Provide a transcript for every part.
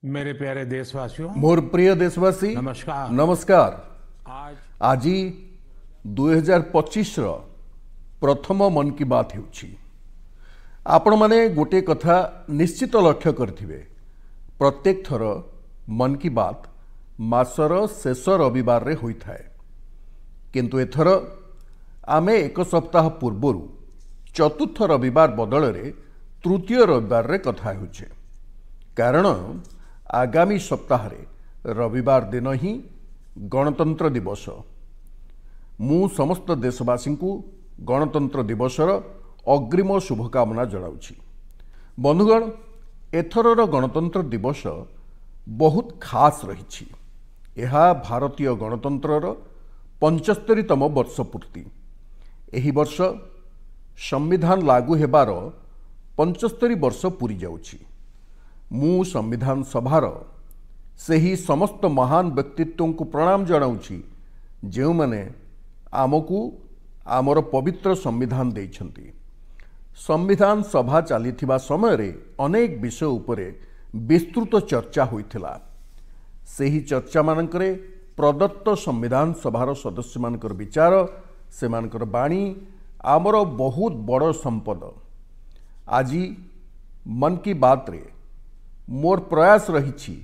मेरे प्यारे देशवासियों, मोर प्रिय देशवासी नमस्कार। नमस्कार। आज आज 2025 प्रथम मन की बात होउछि। आपण माने गोटे कथा निश्चित लक्ष्य करथिबे, प्रत्येक थर मन की बात मासर शेष रविवार रे होइथाय, किंतु एथर आमे एक सप्ताह पूर्वरु चतुर्थ रविवार बदल रे तृतीय रविवार रे कथा होउछे। कारण आगामी सप्ताह रे रविवार दिन ही गणतंत्र दिवस। मु समस्त देशवासी को गणतंत्र दिवसर अग्रिम शुभकामना जनाउछि। बंधुगण, एथरर गणतंत्र दिवस बहुत खास रही। यह भारतीय गणतंत्रर 75तम वर्ष पूर्ति। एही वर्ष संविधान लागू हेबार 75 वर्ष पूरी जाउछि। मु संविधान सभार सही समस्त महान व्यक्तित्व को प्रणाम जनाउछि जो माने आमको आमर पवित्र संविधान देइछन्ति। संविधान सभा चलीथिबा समय रे अनेक विषय उपरे विस्तृत चर्चा होइथिला। सही चर्चा मानकरे प्रदत्त संविधान सभार सदस्य मानकर विचार, सेमानकर बाणी आमर बहुत बड़ संपद। आज मन की बात रे मोर प्रयास रही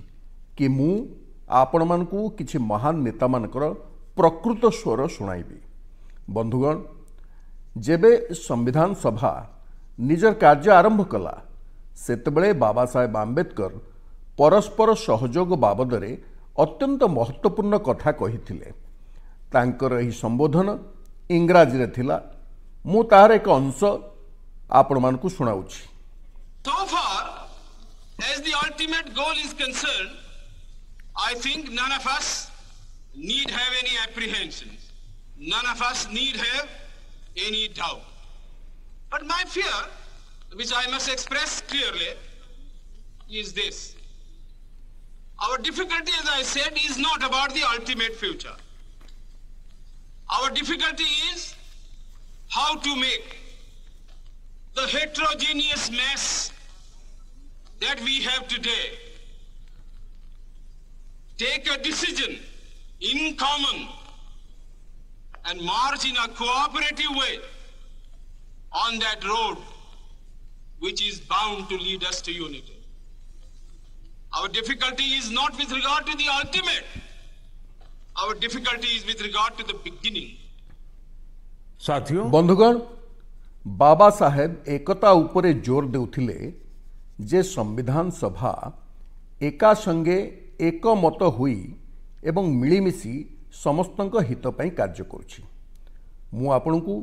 कि मु आपण मानकु किछि महान नेता मानकर प्रकृत स्वर सुनाइबी। बंधुगण, जेबे संविधान सभा निजर कार्य आरंभ कला सेतबेले बाबा साहेब आंबेडकर परस्पर सहयोग बाबदरे अत्यंत महत्वपूर्ण कथा कहिथिले। तांकर एही संबोधन इंग्राजी रे थिला। मु तार एक अंश आपण मानकु सुनाउछि। So far as the ultimate goal is concerned, I think none of us need have any apprehensions. None of us need have any doubt. But my fear, which I must express clearly, is this. Our difficulty, as I said, is not about the ultimate future. Our difficulty is how to make the heterogeneous mess that we have today take a decision in common and march in a cooperative way on that road which is bound to lead us to unity. Our difficulty is not with regard to the ultimate. Our difficulty is with regard to the beginning. साथियों, बंधुगण, बाबा साहेब एकता उपरे जोर देउथिले जे संविधान सभा एका संगे एक मत हुई एवं मिलीमिशी समस्तक हित पई कार्य करुछि। मु आपनकु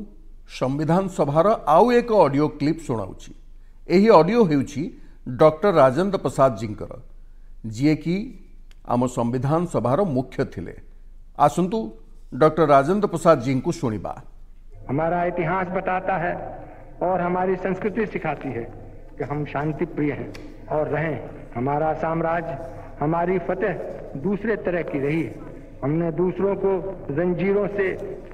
संविधान सभार आउ एक ऑडियो क्लिप सुनाउछि। एही ऑडियो हेउछि डॉक्टर राजेंद्र प्रसाद जींकर, जिए कि आम संविधान सभार मुख्य थिले। आसंतु डॉक्टर राजेंद्र प्रसाद जी को सुनिबा। हमारा इतिहास बताता है और हमारी संस्कृति सिखाती है कि हम शांति प्रिय हैं और रहें। हमारा साम्राज्य, हमारी फतेह दूसरे तरह की रही है। हमने दूसरों को जंजीरों से,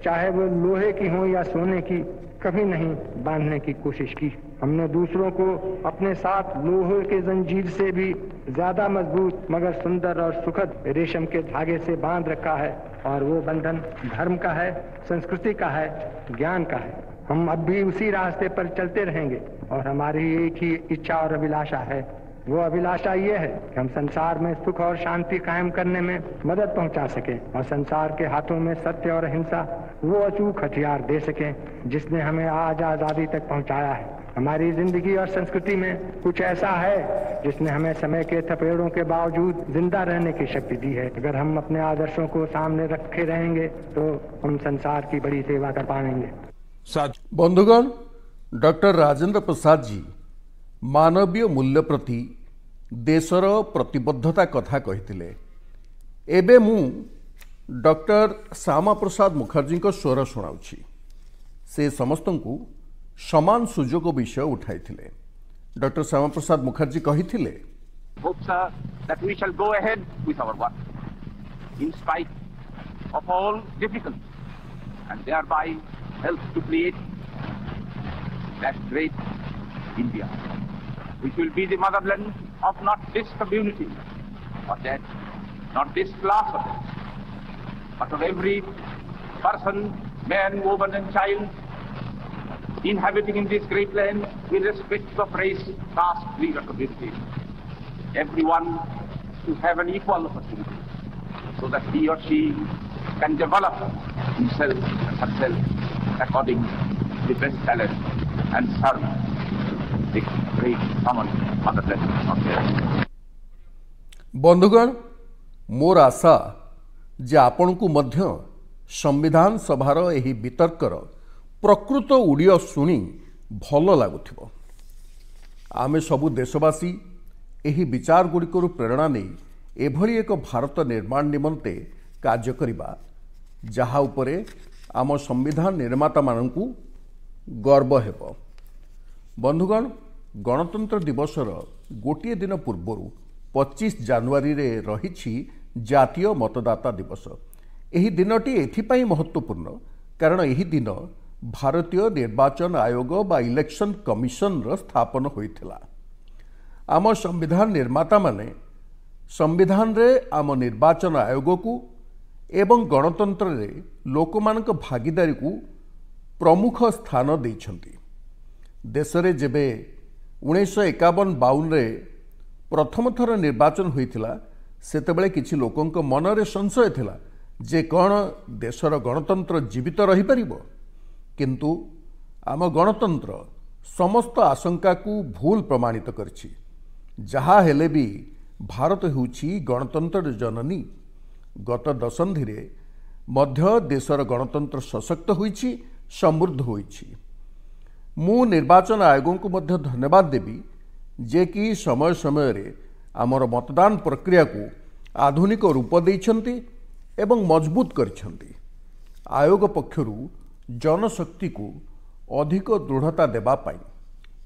चाहे वो लोहे की हो या सोने की, कभी नहीं बांधने की कोशिश की। हमने दूसरों को अपने साथ लोहे के जंजीर से भी ज्यादा मजबूत मगर सुंदर और सुखद रेशम के धागे से बांध रखा है, और वो बंधन धर्म का है, संस्कृति का है, ज्ञान का है। हम अब भी उसी रास्ते पर चलते रहेंगे और हमारी एक ही इच्छा और अभिलाषा है। वो अभिलाषा ये है कि हम संसार में सुख और शांति कायम करने में मदद पहुंचा सकें और संसार के हाथों में सत्य और अहिंसा वो अचूक हथियार दे सकें जिसने हमें आज आज़ादी तक पहुंचाया है। हमारी जिंदगी और संस्कृति में कुछ ऐसा है जिसने हमें समय के थपेड़ों के बावजूद जिंदा रहने की शक्ति दी है। अगर हम अपने आदर्शों को सामने रखे रहेंगे तो हम संसार की बड़ी सेवा कर पाएंगे। बंधुगण, डॉक्टर राजेंद्र प्रसाद जी मानवीय मूल्य प्रति देशर प्रतिबद्धता कथा कहिथिले। एबे मु डॉक्टर श्यामा प्रसाद मुखर्जी को स्वर सुनाउछि। से समस्त को समान सुजोग विषय उठाइथिले। डॉक्टर श्यामा प्रसाद मुखर्जी कहिथिले, hopes are that we shall go ahead with our work in spite of all difficulties and thereby help to create that great India, which will be the motherland of not this community of that, not this class of that, but of every person, man, woman, and child inhabiting in this great land, irrespective of race, caste, creed, or community. Everyone to have an equal opportunity so that he or she can develop himself and herself according to the best talent and serve the great common motherland of theirs. बंधुगण, मोर आशा जे आपण को मध्य संविधान सभार एही वितर्कर प्रकृत audio शुणी भल लगुथिबो। आमे सबु देशवासी एही विचार गुड़िकर प्रेरणा नहीं एभली एक भारत निर्माण निमंते कार्य करिबा जहा उपरे आम संविधान निर्माता मानकु गर्व हेबो। बंधुगण, गणतंत्र दिवसर गोटे दिन पूर्व 25 जनवरी रे रहिछि जातीय मतदाता दिवस। एही दिनटी एथिपाई महत्वपूर्ण कारण एही दिन भारतीय निर्वाचन आयोग बा इलेक्शन कमिशन रो स्थापन होइथिला। आम संविधान निर्माता माने संविधान रे आम निर्वाचन आयोग को एवं गणतंत्र रे लोकमानक भागीदारी को प्रमुख स्थान देइछंती। देश रे जेबे 1951-52 रे प्रथम थर निर्वाचन होइथिला सेतेबेले किछि लोकंक मनरे संशय थिला जे कौन देशर गणतंत्र जीवित रही परिबो, किंतु आम गणतंत्र समस्त आशंका को भूल प्रमाणित करछि। जहा हेले भी भारत होउछि गणतंत्र जननी। गत दशंधि रे मध्य देशर गणतंत्र सशक्त होइछि, समृद्ध होइछि। मु निर्वाचन आयोग को मध्य धन्यवाद देबी जे कि समय समय रे आमर मतदान प्रक्रिया को आधुनिक रूप देइछंती एवं मजबूत करछंती। आयोग पक्षरु जनशक्ति को अधिक दृढ़ता देबा पाई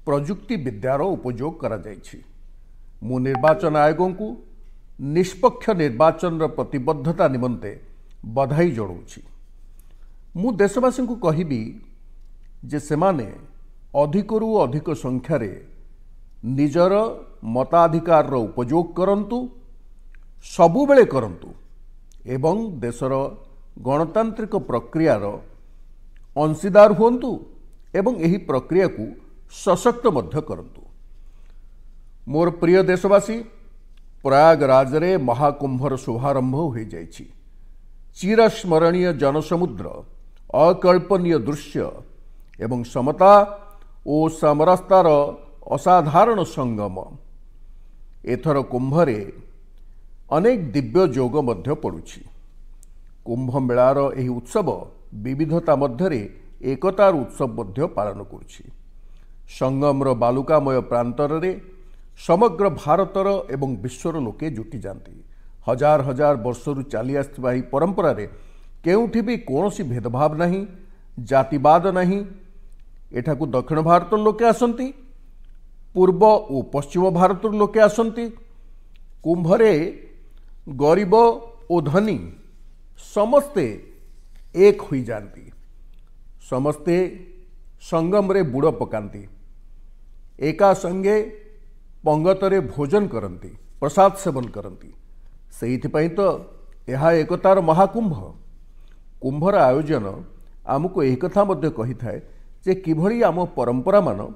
प्रजुक्ति विद्यार उपयोग करा जाइछि। मु निर्वाचन आयोग को निष्पक्ष निर्वाचन प्रतिबद्धता निमंते बधाई जणाउछि। मु देशवासी को कहिबी जे सेमाने अधिकरु अधिक संख्यार निजर मताधिकार उपयोग करंतु, सबुबेले करंतु एवं देशर गणतांत्रिक प्रक्रियार अंशीदार हुंतु एवं एही प्रक्रिया को सशक्त मध्य करंतु। मोर प्रिय देशवासी, प्रयागराज रे महाकुंभर शुभारंभ हो जाइछि। चिरस्मरणीय जनसमुद्र, अकल्पनीय दृश्य एवं समता और सामरस्तार असाधारण संगम। एथर कुंभरे अनेक दिव्य जोग मध्य पड़ुछि। कुंभ मेलार एही उत्सव विविधता मध्यरे एकतार उत्सव मध्य पालन करुछि। संगमर बालुकामय प्रांतर रे समग्र भारतर एवं विश्वर लोके जुटी जाती। हजार हजार वर्षरु चली आसथिबा एही परंपरा रे केउठी भी कोनोसी भेदभाव नहीं, जातिवाद नहीं। एठाकू दक्षिण भारत लोके आसंती, पूर्व और पश्चिम भारत लोके आसंती। कुंभरे गरीब और धनी समस्ते एक होई जाती। समस्ते संगम रे बुड़ पकांती, एका संगे पंगतरे भोजन करती, प्रसाद सेवन करती। सेइथिपई तो यह एकतार महाकुंभ। कुंभर आयोजन आमको एक कथा मध्य कही थाए जे किभली आम परंपरा मान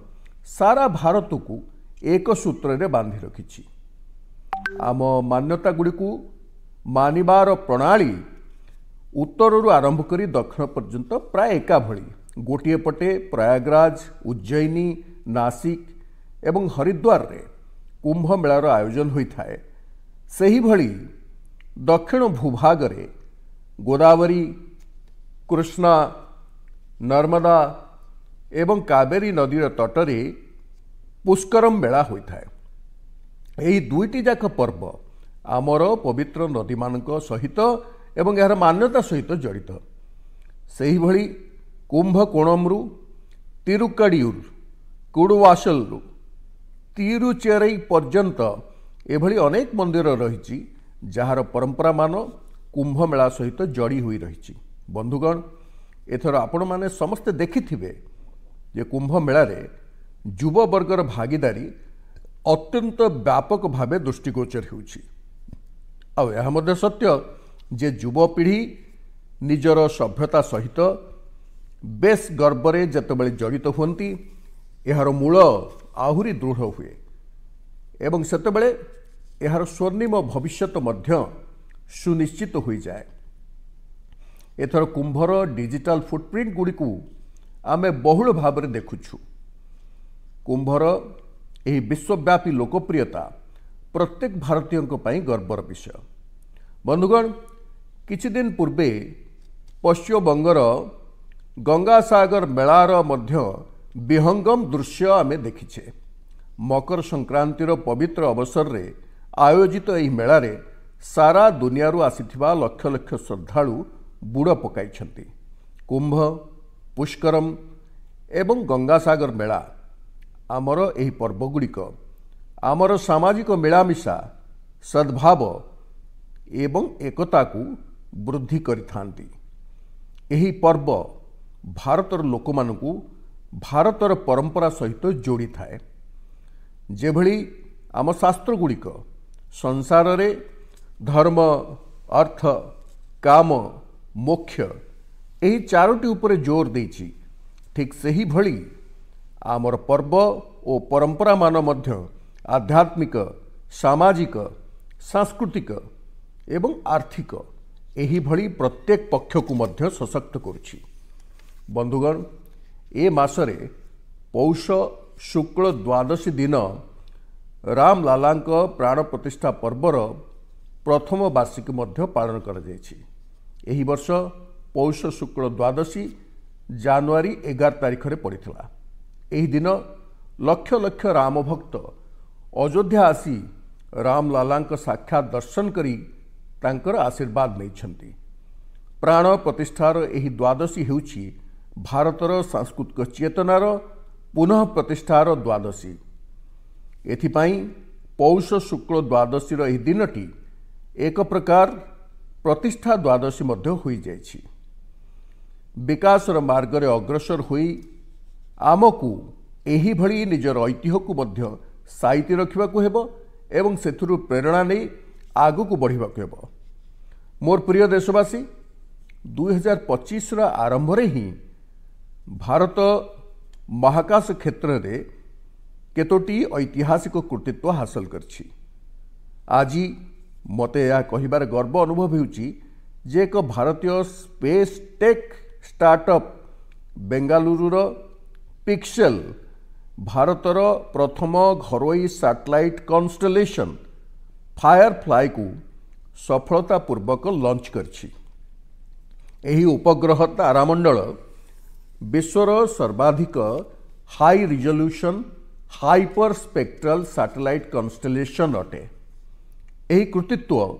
सारा भारत को एक सूत्र रे बांधि रखिछि। आम मान्यता गुड़ी को मानिबार प्रणाली उत्तररू आरंभ करी दक्षिण पर्यंत प्राय एका भली। गोटे पटे प्रयागराज, उज्जैनी, नासिक एवं हरिद्वार रे कुंभ मेलार आयोजन होइथाए। सही भली दक्षिण भूभाग रे गोदावरी, कृष्णा, नर्मदा एवं कावेरी नदीर तटरे पुष्करम मेला होइथाए। एही दुईटी जाक पर्व आमर पवित्र नदी मानक सहित एवं यार मान्यता सहित जड़ित। सही भली कुंभकोणमरु तिरुक्कड़ियूर, कुडुवासलरु तिरुचेरई पर्यंत एभली अनेक मंदिर रही जार परंपरा मान कुंभ मेला सहित जड़ी हुई रही। बंधुगण, एथर आपण माने समस्ते देखिथिबे जे कुंभ मेला रे युव वर्गर भागीदारी अत्यंत व्यापक भावे दृष्टिगोचर होउछि। ଆଉ ଏହା ମଧ୍ୟ ସତ୍ୟ ଯେ ଯୁବପିଢ଼ି ନିଜର ସଭ୍ୟତା ସହିତ ବେଶ୍ ଗର୍ବରେ ଯେତେବେଳେ ଜଡ଼ିତ ହୁଅନ୍ତି ଏହାର ମୂଳ ଆହୁରି ଦୃଢ଼ ହୁଏ ଏବଂ ସେତେବେଳେ ଏହାର ସ୍ୱର୍ଣ୍ଣିମ ଭବିଷ୍ୟତ ମଧ୍ୟ ସୁନିଶ୍ଚିତ ହୋଇଯାଏ। ଏଥର କୁମ୍ଭର ଡିଜିଟାଲ ଫୁଟପ୍ରିଣ୍ଟ ଗୁଡ଼ିକୁ ଆମେ ବହୁଳ ଭାବରେ ଦେଖୁଛୁ। କୁମ୍ଭର ଏହି ବିଶ୍ୱବ୍ୟାପୀ ଲୋକପ୍ରିୟତା ପ୍ରତ୍ୟେକ ଭାରତୀୟଙ୍କ ପାଇଁ ଗର୍ବର ବିଷୟ। ବନ୍ଧୁଗଣ, କିଛି ଦିନ ପୂର୍ବେ ପଶ୍ଚିମବଙ୍ଗର ଗଙ୍ଗାସାଗର ମେଳାର ମଧ୍ୟ ବିହଙ୍ଗମ ଦୃଶ୍ୟ ଆମେ ଦେଖିଛେ। ମକର ସଂକ୍ରାନ୍ତିର ପବିତ୍ର ଅବସରରେ ଆୟୋଜିତ ଏହି ମେଳାରେ ସାରା ଦୁନିଆରୁ ଆସିଥିବା ଲକ୍ଷ ଲକ୍ଷ ଶ୍ରଦ୍ଧାଳୁ ବୁଡ଼ ପକାଇଛନ୍ତି। କୁମ୍ଭ, ପୁଷ୍କରମ ଏବଂ ଗଙ୍ଗାସାଗର ମେଳା ଆମର ଏହି ପର୍ବଗୁଡ଼ିକ ଆମର ସାମାଜିକ ମିଳାମିଶା, ସଦ୍ଭାବ ଏବଂ ଏକତାକୁ ବୃଦ୍ଧି କରିଥାନ୍ତି। ଏହି ପର୍ବ ଭାରତର ଲୋକମାନଙ୍କୁ ଭାରତର ପରମ୍ପରା ସହିତ ଯୋଡ଼ିଥାଏ। ଯେଭଳି ଆମ ଶାସ୍ତ୍ରଗୁଡ଼ିକ ସଂସାରରେ ଧର୍ମ, ଅର୍ଥ, କାମ, ମୋକ୍ଷ ଏହି ଚାରୋଟି ଉପରେ ଜୋର ଦେଇଛି, ଠିକ୍ ସେହିଭଳି ଆମର ପର୍ବ ଓ ପରମ୍ପରାମାନ ମଧ୍ୟ ଆଧ୍ୟାତ୍ମିକ, ସାମାଜିକ, ସାଂସ୍କୃତିକ ଏବଂ ଆର୍ଥିକ ଏହିଭଳି ପ୍ରତ୍ୟେକ ପକ୍ଷକୁ ମଧ୍ୟ ସଶକ୍ତ କରୁଛି। ବନ୍ଧୁଗଣ, ଏ ମାସରେ ପୌଷ ଶୁକ୍ଳ ଦ୍ୱାଦଶୀ ଦିନ ରାମଲାଲାଙ୍କ ପ୍ରାଣ ପ୍ରତିଷ୍ଠା ପର୍ବର ପ୍ରଥମ ବାର୍ଷିକୀ ମଧ୍ୟ ପାଳନ କରାଯାଇଛି। ଏହି ବର୍ଷ ପୌଷ ଶୁକ୍ଳ ଦ୍ୱାଦଶୀ ଜାନୁଆରୀ 11 ତାରିଖରେ ପଡ଼ିଥିଲା। ଏହି ଦିନ ଲକ୍ଷ ଲକ୍ଷ ରାମ ଭକ୍ତ ଅଯୋଧ୍ୟା ଆସି ରାମଲାଲାଙ୍କ ସାକ୍ଷାତ ଦର୍ଶନ କରି ତାଙ୍କର ଆଶୀର୍ବାଦ ନେଇଛନ୍ତି। ପ୍ରାଣ ପ୍ରତିଷ୍ଠାର ଏହି ଦ୍ୱାଦଶୀ ହେଉଛି ଭାରତର ସାଂସ୍କୃତିକ ଚେତନାର ପୁନଃ ପ୍ରତିଷ୍ଠାର ଦ୍ୱାଦଶୀ। ଏଥିପାଇଁ ପୌଷ ଶୁକ୍ଳ ଦ୍ୱାଦଶୀର ଏହି ଦିନଟି ଏକ ପ୍ରକାର ପ୍ରତିଷ୍ଠା ଦ୍ୱାଦଶୀ ମଧ୍ୟ ହୋଇଯାଇଛି। ବିକାଶର ମାର୍ଗରେ ଅଗ୍ରସର ହୋଇ ଆମକୁ ଏହିଭଳି ନିଜର ଐତିହ୍ୟକୁ ମଧ୍ୟ ସାଇତି ରଖିବାକୁ ହେବ ଏବଂ ସେଥିରୁ ପ୍ରେରଣା ନେଇ ଆଗକୁ ବଢ଼ିବାକୁ ହେବ। ମୋର ପ୍ରିୟ ଦେଶବାସୀ, 2025ର ଆରମ୍ଭରେ ହିଁ ଭାରତ ମହାକାଶ କ୍ଷେତ୍ରରେ କେତୋଟି ଐତିହାସିକ କୃତିତ୍ୱ ହାସଲ କରିଛି। ଆଜି ମୋତେ ଏହା କହିବାରେ ଗର୍ବ ଅନୁଭବ ହେଉଛି ଯେ ଏକ ଭାରତୀୟ ସ୍ପେସ୍ ଟେକ୍ ଷ୍ଟାର୍ଟଅପ୍ ବେଙ୍ଗାଲୁରୁର ପିକ୍ସେଲ୍ ଭାରତର ପ୍ରଥମ ଘରୋଇ ସାଟେଲାଇଟ୍ କନଷ୍ଟେଲେସନ୍ ଫାୟାରଫ୍ଲାଇକୁ ସଫଳତାପୂର୍ବକ ଲଞ୍ଚ କରିଛି। ଏହି ଉପଗ୍ରହ ତାରାମଣ୍ଡଳ ବିଶ୍ୱର ସର୍ବାଧିକ ହାଇ ରିଜଲ୍ୟୁସନ୍ ହାଇପର ସ୍ପେକ୍ଟ୍ରାଲ ସାଟେଲାଇଟ୍ କନଷ୍ଟେଲେସନ୍ ଅଟେ। ଏହି କୃତିତ୍ୱ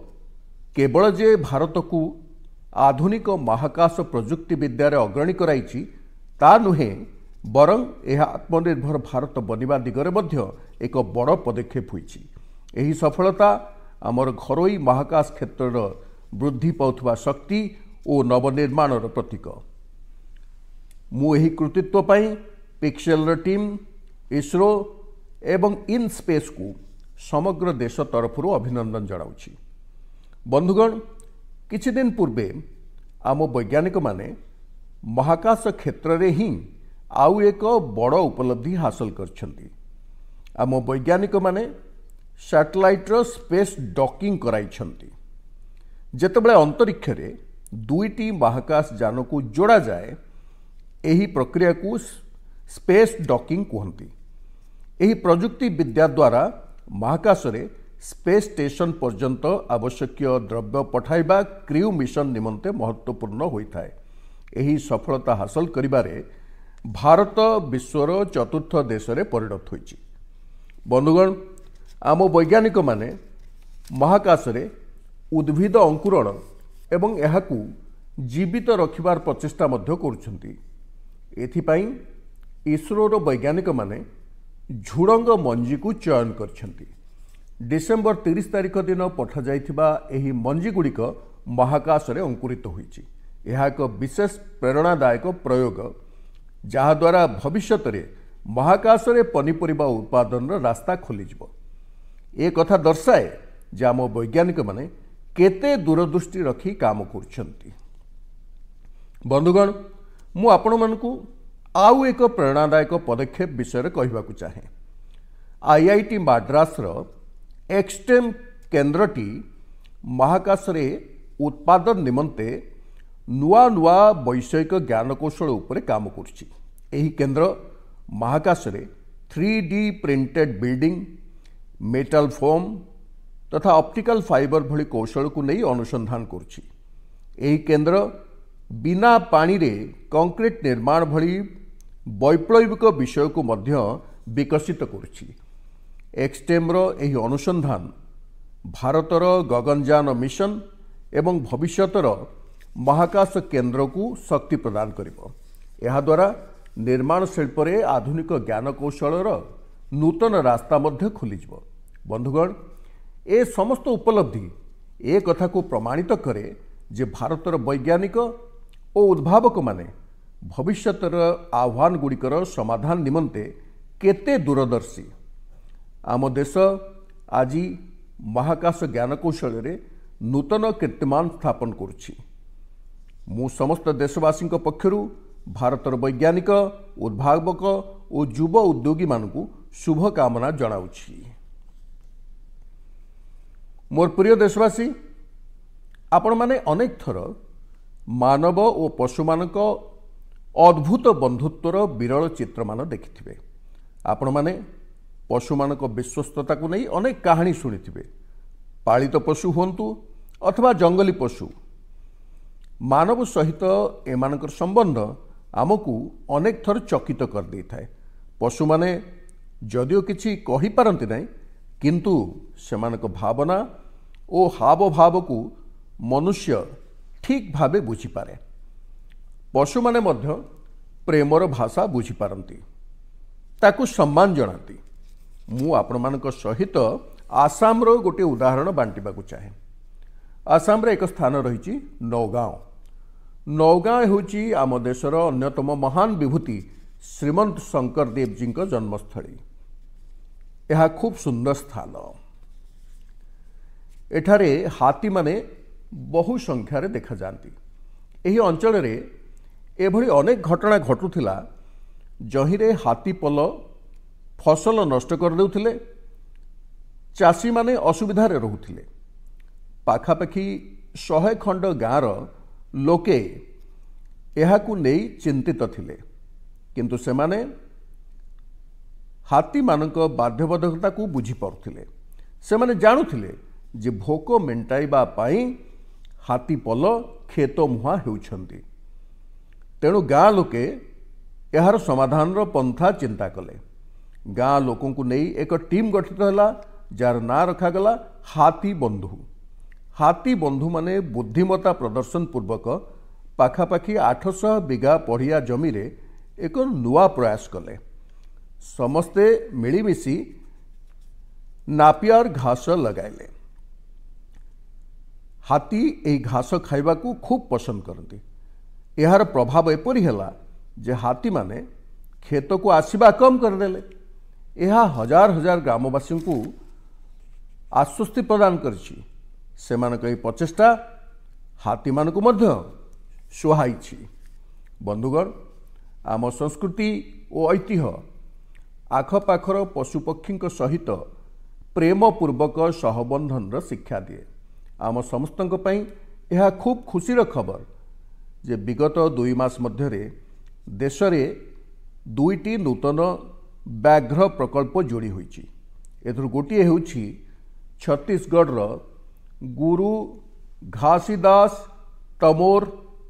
କେବଳ ଯେ ଭାରତକୁ ଆଧୁନିକ ମହାକାଶ ପ୍ରଯୁକ୍ତି ବିଦ୍ୟାରେ ଅଗ୍ରଣୀ କରାଇଛି ତା ନୁହେଁ, ବରଂ ଏହା ଆତ୍ମନିର୍ଭର ଭାରତ ବନିବା ଦିଗରେ ମଧ୍ୟ ଏକ ବଡ଼ ପଦକ୍ଷେପ ହୋଇଛି। ଏହି ସଫଳତା ଆମର ଘରୋଇ ମହାକାଶ କ୍ଷେତ୍ରର ବୃଦ୍ଧି ପାଉଥିବା ଶକ୍ତି ଓ ନବନିର୍ମାଣର ପ୍ରତୀକ। ମୁଁ ଏହି କୃତିତ୍ୱ ପାଇଁ ପିକ୍ସେଲ୍ର ଟିମ୍, ଇସ୍ରୋ ଏବଂ ଇନ୍ସ୍ପେସ୍କୁ ସମଗ୍ର ଦେଶ ତରଫରୁ ଅଭିନନ୍ଦନ ଜଣାଉଛି। ବନ୍ଧୁଗଣ, କିଛି ଦିନ ପୂର୍ବେ ଆମ ବୈଜ୍ଞାନିକମାନେ ମହାକାଶ କ୍ଷେତ୍ରରେ ହିଁ ଆଉ ଏକ ବଡ଼ ଉପଲବ୍ଧି ହାସଲ କରିଛନ୍ତି। ଆମ ବୈଜ୍ଞାନିକମାନେ ସ୍ୟାଟେଲାଇଟ୍ର ସ୍ପେସ୍ ଡକିଂ କରାଇଛନ୍ତି। ଯେତେବେଳେ ଅନ୍ତରୀକ୍ଷରେ ଦୁଇଟି ମହାକାଶ ଯାନକୁ ଯୋଡ଼ାଯାଏ, ଏହି ପ୍ରକ୍ରିୟାକୁ ସ୍ପେସ୍ ଡକିଂ କୁହନ୍ତି। ଏହି ପ୍ରଯୁକ୍ତି ବିଦ୍ୟା ଦ୍ୱାରା ମହାକାଶରେ ସ୍ପେସ୍ ଷ୍ଟେସନ ପର୍ଯ୍ୟନ୍ତ ଆବଶ୍ୟକୀୟ ଦ୍ରବ୍ୟ ପଠାଇବା କ୍ରିଉ ମିଶନ ନିମନ୍ତେ ମହତ୍ତ୍ୱପୂର୍ଣ୍ଣ ହୋଇଥାଏ। ଏହି ସଫଳତା ହାସଲ କରିବାରେ ଭାରତ ବିଶ୍ୱର ଚତୁର୍ଥ ଦେଶରେ ପରିଣତ ହୋଇଛି। ବନ୍ଧୁଗଣ, ଆମ ବୈଜ୍ଞାନିକମାନେ ମହାକାଶରେ ଉଦ୍ଭିଦ ଅଙ୍କୁରଣ ଏବଂ ଏହାକୁ ଜୀବିତ ରଖିବାର ପ୍ରଚେଷ୍ଟା ମଧ୍ୟ କରୁଛନ୍ତି। ଏଥିପାଇଁ ଇସ୍ରୋର ବୈଜ୍ଞାନିକମାନେ ଝୁଡ଼ଙ୍ଗ ମଞ୍ଜିକୁ ଚୟନ କରିଛନ୍ତି। ଡିସେମ୍ବର 30 ତାରିଖ ଦିନ ପଠାଯାଇଥିବା ଏହି ମଞ୍ଜିଗୁଡ଼ିକ ମହାକାଶରେ ଅଙ୍କୁରିତ ହୋଇଛି। ଏହା ଏକ ବିଶେଷ ପ୍ରେରଣାଦାୟକ ପ୍ରୟୋଗ, ଯାହାଦ୍ୱାରା ଭବିଷ୍ୟତରେ ମହାକାଶରେ ପନିପରିବା ଉତ୍ପାଦନର ରାସ୍ତା ଖୋଲିଯିବ। ଏ କଥା ଦର୍ଶାଏ ଯେ ଆମ ବୈଜ୍ଞାନିକମାନେ केते दूरदृष्टि रखी काम करछंती। बंधुगण, मु आपण मानकु आउ एक प्रेरणादायक पदक्षेप विषय कहवाकू चाहे। आईआईटी माड्रास एक्सटेम केन्द्रटी महाकाश रे उत्पादन निमंते नुआ नुआ वैषयिक ज्ञानकौशल उपरे काम करछि। एही केन्द्र महाकाश रे 3D printed building, metal foam तथा ऑप्टिकल फाइबर भली कौशल को नहीं अनुसंधान करछि। एही केन्द्र बिना पानी रे कंक्रीट निर्माण भली वैप्लविक विषय को मध्य विकसित करछि। एक्सटेम एही अनुसंधान भारतर गगनयान मिशन एवं भविष्यतर महाकाश केन्द्र को शक्ति प्रदान करिबो। एहा द्वारा निर्माण शिल्प रे आधुनिक ज्ञान कौशलर नूतन रास्ता मध्य खुलीजिबो। बंधुगण, ए समस्त उपलब्धि ए कथा को प्रमाणित करे जे भारतर वैज्ञानिक और उद्भावक माने भविष्यतर आह्वान गुड़िकर समाधान निमंते केते दूरदर्शी। आम देश आज महाकाश ज्ञान कौशल रे नूतन कीर्तिमान स्थापन करुछि। मु समस्त देशवासी पक्षरु भारतर वैज्ञानिक, उद्भावक और युव उद्योगी मानकु शुभकामना जनाउछि। मोर प्रिय देशवासी, आपण माने अनेक थर मानव और पशु मानक अद्भुत बंधुत्वर विरल चित्र मान देखिथिबे। आपण माने पशु मानक विश्वस्तता को नहीं अनेक कहानी शुणिथिबे। पालित पशु हुंतु अथवा जंगली पशु, मानव सहित एमानकर संबंध आमको अनेक थर चकित कर दे थाए। पशु माने जदिओ किछि कहि पारंती नहीं, किंतु सेमानक भावना और हाव भाव को मनुष्य ठीक भावे बुझी पारे। पशु माने मध्य प्रेमर भाषा बुझी पारंती, ताकू सम्मान जनाती। मु आपण मानक सहित आसाम रो गोटे उदाहरण बांटिबाकू चाहे। आसाम रे एक स्थान रही नौगांव। नौगांव होची आम देशर अन्यतम महान विभूति श्रीमंत शंकर देव जी जन्मस्थली। यह खूब सुंदर स्थान। एठारे हाथी माने बहु संख्यार देखा जाती। एही अंचल रे एभली अनेक घटना घटुथिला जहिरे हाथी पल फसल नष्ट कर देउथिले, चाषी माने असुविधा रे रहुथिले। पाखापाखी 100 खंड गाँर लोके एहाकू नहीं चिंतित थिले, किंतु सेमाने हाथी मानक बाध्यबाधकता को बुझी पारुथिले। सेमाने जानुथिले जे भोक मेंटाइबा पाई हाथी पल खेत मुहां हेउछंती। तेणु गाँ लोके यार समाधान रो पंथा चिंता कले। गाँ लोकों को नहीं एक टीम गठित होला, जार ना रखागला हाथी बंधु। हाथी बंधु माने बुद्धिमता प्रदर्शन पूर्वक पाखापाखी 800 बिघा पढ़िया जमी रे एक नुआ प्रयास कले। समस्ते मिलीमिशी नापियर घास लगाइले। हाथी एही घास खाइबा को खूब पसंद करती। यार प्रभाव एपरी हैला जे हाथी माने खेत को आसीबा कम करदेले। यह हजार हजार ग्रामवासी को आश्वस्ति प्रदान करछि। सेमानक एही प्रचेष्टा हाथी मानक मध्य सुहाइछि। बंधुगण, आम संस्कृति और ऐतिह्य आखपाखर पशुपक्षी सहित प्रेमपूर्वक सहबंधन शिक्षा दिए। आम समस्तंक पई यह खूब खुशीर खबर जे विगत 2 मास मध्यरे देश रे 2टी नूतन व्याघ्र प्रकल्प जोड़ी होइछि। एथुर गोटिए हेउछि छत्तीसगढ़ गुरु घासीदास तमोर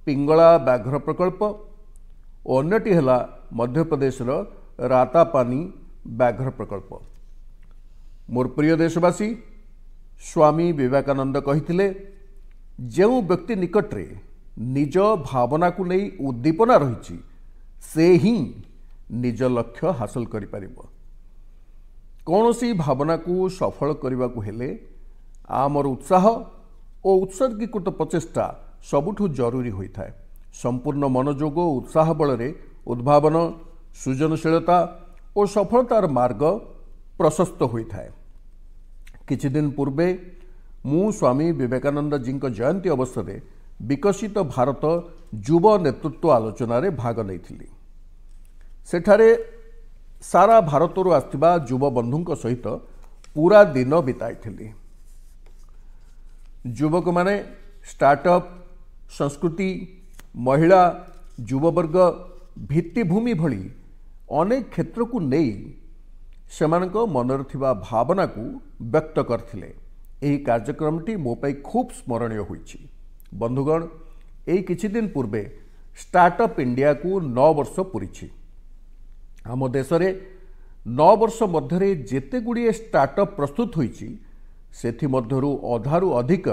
पिंगला व्याघ्र प्रकल्प और अन्यटी है मध्य प्रदेश रातापानी व्याघ्र प्रकल्प। मोर प्रिय देशवासी, स्वामी विवेकानंद कहिथिले जो व्यक्ति निकटरे निज भावना को नहीं उद्दीपना रही से ही निज लक्ष्य हासिल करि परिबो। कौनसी भावना को सफल करने को हेले आमर उत्साह और उत्सर्गीकृत प्रचेष्टा सबुठु जरूरी होता है। संपूर्ण मनोयोग और उत्साह बल उद्भावन, सृजनशीलता और सफलतार मार्ग प्रशस्त होता है। किछि दिन पूर्वे ମୁଁ स्वामी विवेकानंद जी जयंती अवसर में विकसित भारत युव नेतृत्व आलोचन भाग नहीं सेठारे सारा भारत आसथिबा युव बंधु सहित पूरा दिन बिताई युवक माने स्टार्टअप संस्कृति महिला युववर्ग भित्तिभूमि भली अनेक क्षेत्र को नहीं सेमानक मनर थिबा भावना को व्यक्त करथिले। एही कार्यक्रमटी मो पाई खूब स्मरणीय होईछि। बंधुगण एही किछि दिन पूर्वे स्टार्टअप इंडिया को 9 वर्ष पूरीछि। आम देश रे 9 वर्ष मध्यरे जेते गुड़िए स्टार्टअप प्रस्तुत होईछि सेथि मध्यरु अधारु अधिक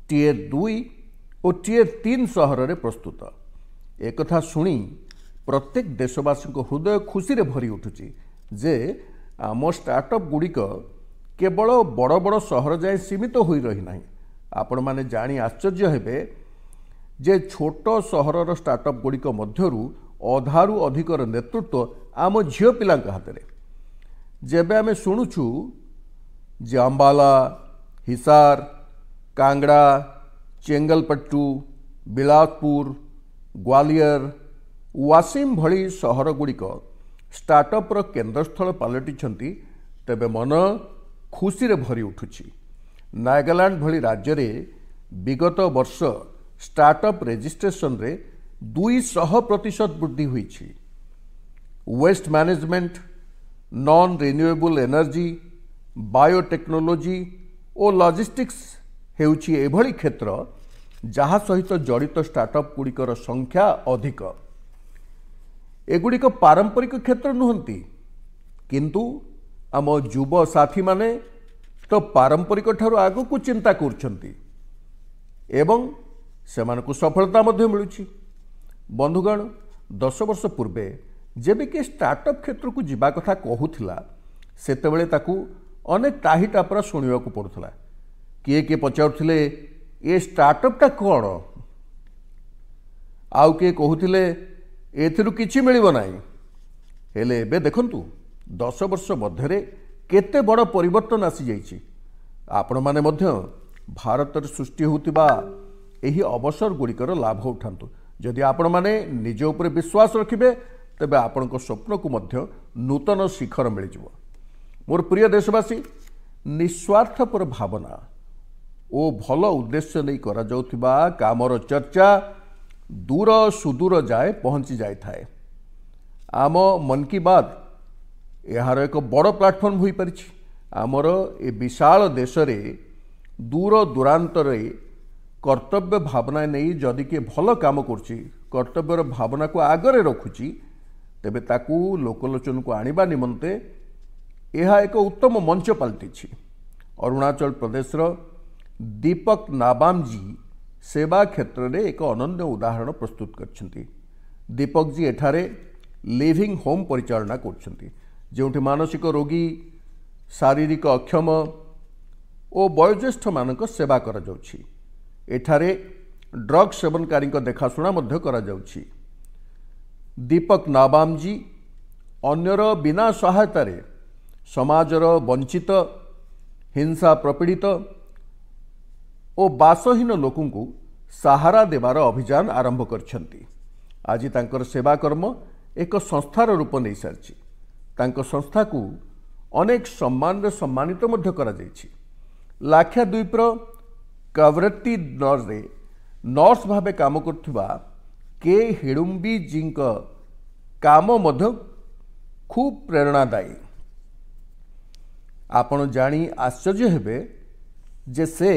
टियर 2 और टियर 3 सहर रे प्रस्तुत। एक कथा सुनी प्रत्येक देशवासी को हृदय खुशी रे भरी उठुछि जे आम स्टार्टअप गुड़िक केवल बड़ बड़ सहर जाए सीमित हो रही ना। आपण माने जानी आश्चर्य हेबे जे छोट सहरर स्टार्टअप गुड़िक मध्यरु अधारु अधिकर नेतृत्व आम झियो पिलांक हाथ में। जेबे आमे शुणुछु जे अंबाला हिसार कांगड़ा चेंगलपट्टू बिलासपुर ग्वालियर वासिम भली सहर गुड़िक स्टार्टअप रो केन्द्रस्थल पलटिछंती तेबे मन खुशी रे भरी उठुछि। नागालैंड भली राज्य रे विगत वर्ष स्टार्टअप रजिस्ट्रेशन रे 200% वृद्धि हुईछि। Waste management non renewable energy biotechnology और लॉजिस्टिक्स हेउछि एभली क्षेत्र जहाँ सहित जड़ित स्टार्टअप गुड़िकर संख्या अधिक। एगुड़िक पारंपरिक क्षेत्र नुहंती किंतु आम युव साथी माने तो पारंपरिक ठारू आगु को चिंता करछंती एवं सेमानकु सफलता मध्य मिलुछि। बंधुगण 10 वर्ष पूर्वे जेबे कि स्टार्टअप क्षेत्र को जीवा कथा कहूथिला सेतेबेले ताकू अनेक टाही टापरा शुणिबा को पड़ुथला। किए पचारुथिले ए स्टार्टअप टा कोन आउ किए कहूथिले एथिरु किछि मिलिबो नाही। हेले एबे देखंतु 10 वर्ष मध्यरे केते बड़ परिवर्तन आसी जाइछि। आपण माने मध्य भारत सृष्टि होतिबा एही अवसर गुड़िकर लाभ उठांतु। जदि आपण माने निज उपर विश्वास रखिबे तेबे आपणक स्वप्न को मध्य नूतन शिखर मिल जिवो। मोर प्रिय देशवासी निस्वार्थपर भावना ओ भल उद्देश्य नहीं करा जाउथिबा कामर चर्चा दूर सुदूर जाए पहुंची जाए थाए। आम मन की बात यार एक बड़ प्लाटफर्म हो पारिछि। आमर ए विशाल देश रे दूर दूरांतर कर्तव्य भावना नहीं जदि किए भल काम करछि कर्तव्यर भावना को आगरे रखुछि तेबे ताकू लोकलोचन को आनिबा निमंते यह एक उत्तम मंच पलटिछि। अरुणाचल प्रदेश दीपक नाबाम जी सेवा क्षेत्र में एक अनन्य उदाहरण प्रस्तुत करछंती। दीपक जी एठारे लिविंग होम परिचालना करछंती जोंठी मानसिक रोगी शारीरिक अक्षम और वयोज्येष्ठ मानक सेवा करा जाउछि। एठारे ड्रग सेवनकारी देखाशुना मध्य करा जाउछि। दीपक नाबाम जी अन्यर बिना सहायता रे समाजर वंचित हिंसा प्रपीड़ित और बासहीन लोकों को सहारा देवार अभियान आरंभ करछंती। आज तांकर सेवा कर्म एक संस्थार रूप नहीं सारी। तांकर संस्था को अनेक सम्मान रे सम्मानित मध्य करा जायछि। लाक्षाद्वीपर कवरत्ती रे नर्स भावे काम करथिबा के हिडुम्बी जी काम मध्य खूब प्रेरणादायी। आपण जानी आश्चर्य हेबे जे से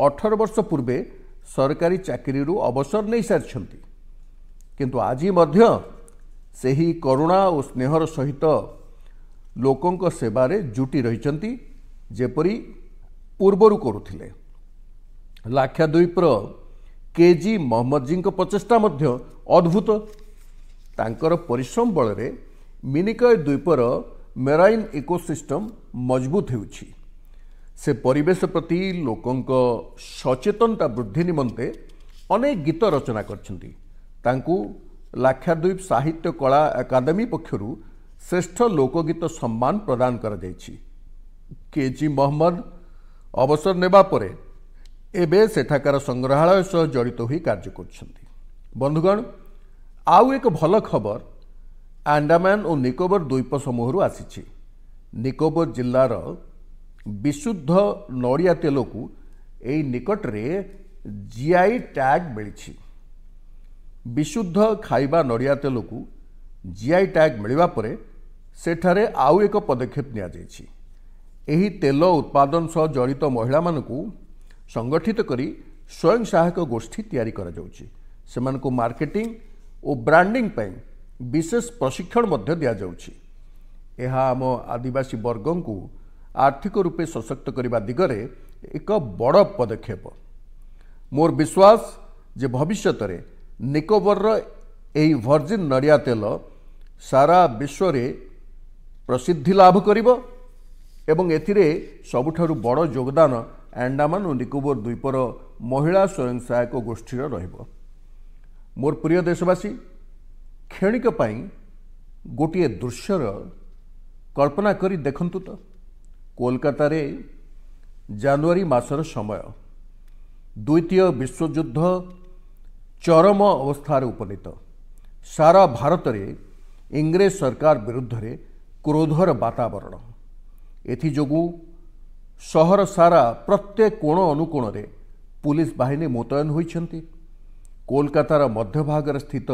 18 वर्ष पूर्वे सरकारी चाकरी अवसर नहीं सारी किंतु आज मध्य सही करुणा और स्नेहर सहित लोकों सेवारे जुटी रही जेपरी पूर्वर करुथिले। लाक्षाद्वीपर केजी मोहम्मद जी प्रचेष्टा मध्य अद्भुत। तांकर परिश्रम बल रे मिनिकय द्वीपर मेराइन इकोसिस्टम मजबूत होउछि। से परिवेश प्रति लोकों सचेतनता वृद्धि निमंते अनेक गीत रचना करछंती। तांकू लाक्षाद्वीप साहित्य कला अकादमी पक्षरु श्रेष्ठ लोकगीत सम्मान प्रदान करा जायछि। केजी मोहम्मद अवसर नेबा परे एबे सेठाकार संग्रहालय सह जड़ित होई कार्य करछन्ती। बंधुगण, आउ एक भल खबर अंडमान और निकोबर द्वीप समूह आसी। निकोबर जिल्लार विशुद्ध नड़िया तेल को एई निकटरे जीआई टैग मिली। विशुद्ध खाइबा नड़िया तेल को जीआई टैग मिलवा परे सेठारे आउ एक पदक्षेप निया जायछि। एही तेल उत्पादन सह जड़ित महिला मानकु संगठित करी स्वयं सहायक गोष्ठी तैयारी करा जाउछि। सेमानकु मार्केटिंग और ब्रांडिंग पई विशेष प्रशिक्षण मध्य दिया जाउछि। एहा आम आदिवासी वर्गों को आर्थिक रूपे सशक्त करने दिगरे एक बड़ पदक्षेप। मोर विश्वास जे भविष्य में निकोबर एही वर्जिन नड़िया तेल सारा विश्व रे प्रसिद्धि लाभ करिबो एवं एथिरे सबुठारु बड़ योगदान अंडमान और निकोबर द्वीपर महिला स्वयं सहायक गोष्ठीर रहिबो। मोर प्रिय देशवासी, क्षणिक पाई गोटे दृश्यर कल्पना करी देखंतु तो कोलकाता रे जनवरी मासर समय द्वितीय विश्वयुद्ध चरम अवस्थार उपनीत। सारा भारत रे इंग्रेज सरकार विरुद्ध रे क्रोधर वातावरण। एथि जोगु सहर सारा प्रत्येक कोण अनुकोण रे पुलिस बाहिनी मुतयन होइछन्ति। कोलकातार मध्यभाग स्थित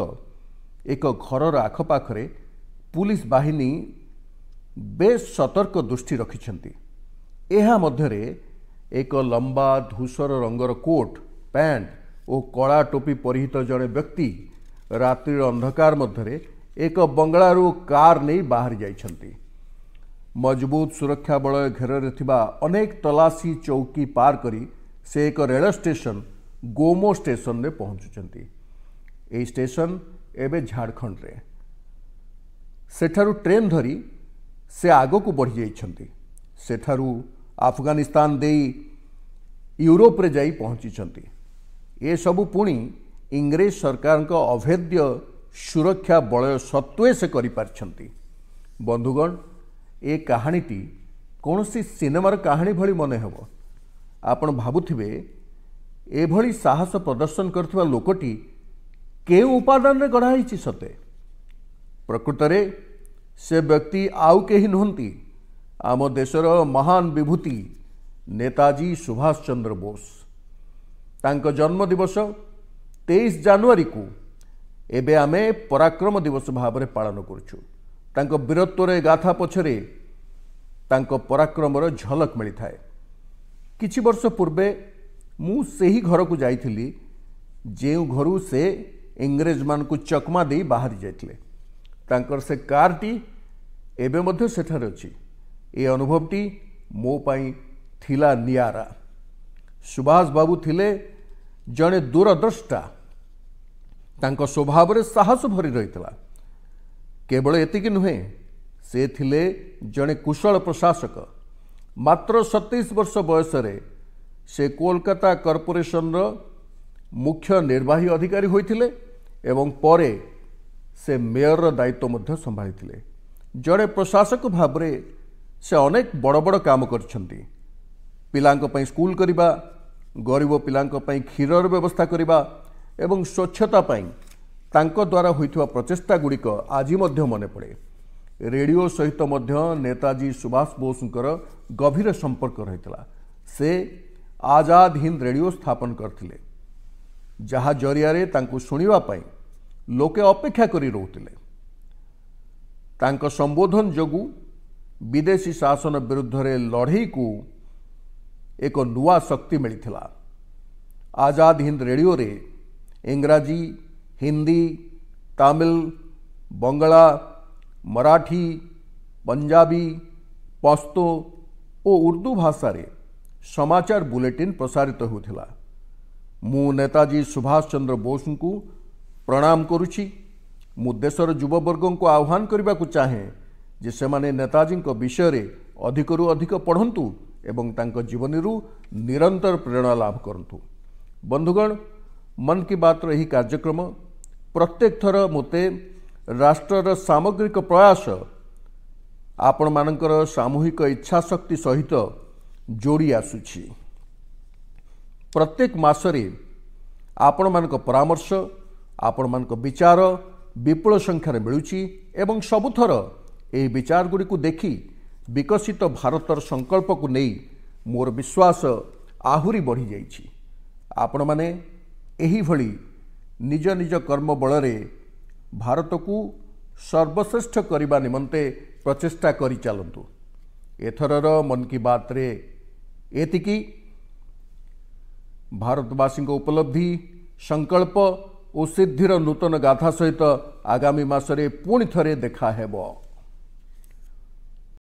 एक घरर आखपाखरे पुलिस बाहिनी बेस सतर्क दृष्टि रखिछन्ति। एहा मध्यरे एक लंबा धूसर रंगर कोट पैंट और कला टोपी परिहित जड़े व्यक्ति रात्रि अंधकार मध्यरे एक बंगलारू कार नहीं बाहर जाइछन्ति। मजबूत सुरक्षा बलय घेर थिबा अनेक तलाशी चौकी पार करी से एक रेल स्टेशन गोमो स्टेशन रे पहुंचुचन्ति। एई स्टेशन एबे झारखंड रे। सेठारू ट्रेन धरी से आगो को बढ़ी जाइछन्ति। सेठारू अफगानिस्तान देई यूरोप रे जाई पहुंचीछन्ति। ए सबु पुणी इंग्रेज सरकार का अभेद्य सुरक्षा बलय सत्वे से करि पारछन्ति। बंधुगण, ए कहानीटी कौनसी सिनेमार कहानी भली मने हेबो। आपण भाबुथिबे एभली साहस प्रदर्शन करथिबा लोकटी केउ उपादान रे गढ़ा हिची सते। प्रकृतरे से व्यक्ति आउ केही नहंती, आम देशर महान विभूति नेताजी सुभाष चंद्र बोस। तांको जन्म दिवस 23 जनवरी को एबे आमे पराक्रम दिवस भाव में पालन करुछु। तांको वीरत्व रे गाथा पछरे तांको पराक्रमर झलक मिली थाए। किछि वर्ष पूर्वे मु सेही घर को जाइथिली जेउ घरू से इंग्रेज मान को चकमा दे बाहरी जाइथिले। तांकर से कारटी एबे मध्य सेठारे अछि। ए अनुभवटी मो पाई थिला नियारा। सुभाष बाबू थिले जड़े दूरद्रष्टा। तांको स्वभाव रे साहस भरी रहितला। केवल एतिकी नुहे, से थिले जड़े कुशल प्रशासक। मात्र 27 वर्ष बयस रे से कोलकाता कॉर्पोरेशन रो मुख्य निर्वाही अधिकारी होइथिले एवं परे से मेयर दायित्व मध्य संभाळिथिले। जड़े प्रशासक भाव रे से अनेक बड़ बड़ काम करछन्ती। पिलांको पई स्कूल करिबा, गरीब पिलांको पई क्षीरर व्यवस्था करिबा एवं स्वच्छता पई तांको द्वारा होइथिबा प्रचेष्टा गुड़िक आज मध्य मने पड़े। रेडियो सहित मध्य नेताजी सुभाष बोसंकर गभीर संपर्क रहितला। से आजाद हिंद रेडियो स्थापन करथिले, जहा जरिया तांको सुनिबा पई लोके अपेक्षा करी रहुथिले। तांको संबोधन जोगु विदेशी शासन विरुद्ध रे लड़ई को एक नुआ शक्ति मिलिथिला। आजाद हिंद रेडियो रे इंग्राजी, हिंदी, तमिल, बंगला, मराठी, पंजाबी, पश्तो और उर्दू भाषा रे समाचार बुलेटिन प्रसारित होथिला। मु नेताजी सुभाष चंद्र बोस को प्रणाम करुछि। मु देशर युववर्ग को आह्वान करने को चाहे जे सेमाने नेताजी विषय रे अधिकरू अधिक पढ़ंतु एवं तांको जीवनी निरंतर प्रेरणा लाभ करंतु। बंधुगण, मन की बात रही कार्यक्रम प्रत्येक थर मते राष्ट्रर सामग्रिक प्रयास आपण मानकर सामूहिक इच्छा शक्ति सहित जोड़ी आसुछि। प्रत्येक मासरे आपण मानक परामर्श आपण मानक विचार विपुल संख्यार मिलुछि एवं सबुथर एही विचार गुड़ी को देखी विकसित भारतर संकल्प को नहीं मोर विश्वास आहुरी बढ़ी जाइछि। आपण माने एही भली निज निज कर्म बलरे भारत को सर्वश्रेष्ठ करने निमंते प्रचेष्टा करि चलंतु। एथरर मन की बात रे एतिकी। भारतवासी उपलब्धि संकल्प और सिद्धिर नूतन गाथा सहित आगामी मासरे पुणी थरे देखा हेबो।